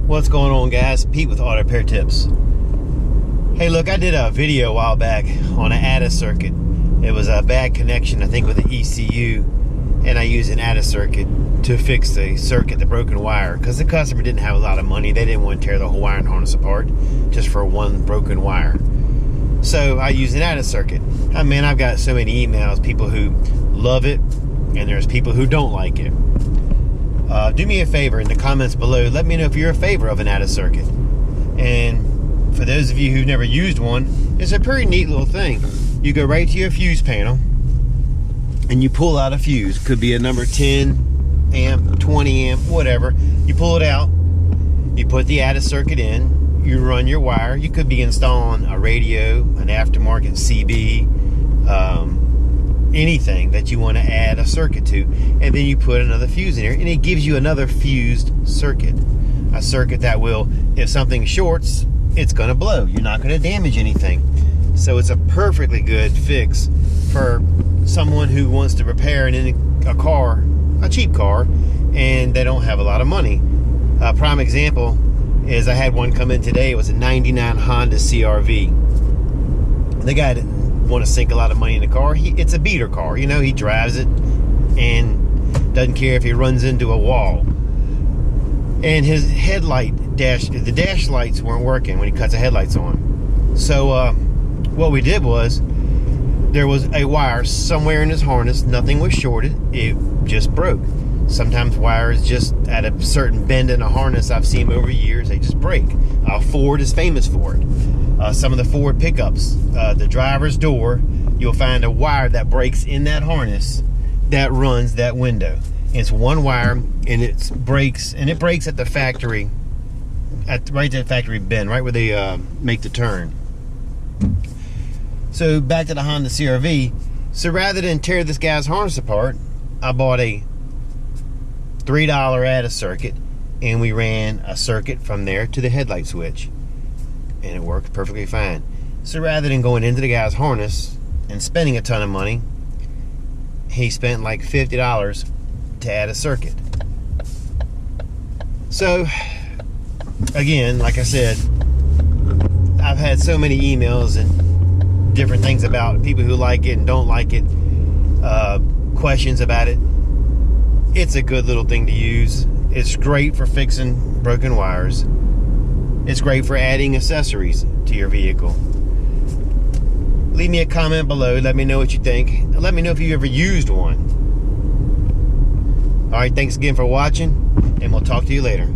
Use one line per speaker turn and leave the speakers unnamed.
What's going on, guys? Pete with Auto Repair Tips. Hey, look, I did a video a while back on an ATA circuit. It was a bad connection, I think, with the ECU, and I used an ATA circuit to fix the circuit, the broken wire, because the customer didn't have a lot of money. They didn't want to tear the whole wiring harness apart just for one broken wire. So I used an ATA circuit. Oh, man, I've got so many emails, people who love it, and there's people who don't like it. Do me a favor in the comments below. Let me know if you're a favor of an ATA circuit. And for those of you who've never used one, it's a pretty neat little thing. You go right to your fuse panel and you pull out a fuse. Could be a number 10 amp, 20 amp, whatever. You pull it out, you put the ATA circuit in, you run your wire. You could be installing a radio, an aftermarket CB, anything that you want to add a circuit to, and then you put another fuse in here, and it gives you another fused circuit. A circuit that will, if something shorts, it's going to blow. You're not going to damage anything. So it's a perfectly good fix for someone who wants to repair a car, a cheap car, and they don't have a lot of money. A prime example is I had one come in today. It was a 99 Honda CR-V. The guy didn't want to sink a lot of money in the car. It's a beater car, you know. He drives it and doesn't care if he runs into a wall. And his the dash lights weren't working when he cuts the headlights on. So what we did was, there was a wire somewhere in his harness. Nothing was shorted, it just broke. Sometimes wires just at a certain bend in a harness, I've seen over years, they just break. Ford is famous for it. Some of the Ford pickups, the driver's door, you'll find a wire that breaks in that harness that runs that window. It's one wire, and it breaks at the factory, right at the factory bend, right where they make the turn. So back to the Honda CR-V. So rather than tear this guy's harness apart, I bought a $3 ATA circuit, and we ran a circuit from there to the headlight switch, and it worked perfectly fine. So rather than going into the guy's harness and spending a ton of money, he spent like $50 to add a circuit. So again, like I said, I've had so many emails and different things about people who like it and don't like it, questions about it. It's a good little thing to use. It's great for fixing broken wires. It's great for adding accessories to your vehicle. Leave me a comment below. Let me know what you think. Let me know if you ever used one. All right, thanks again for watching, and we'll talk to you later.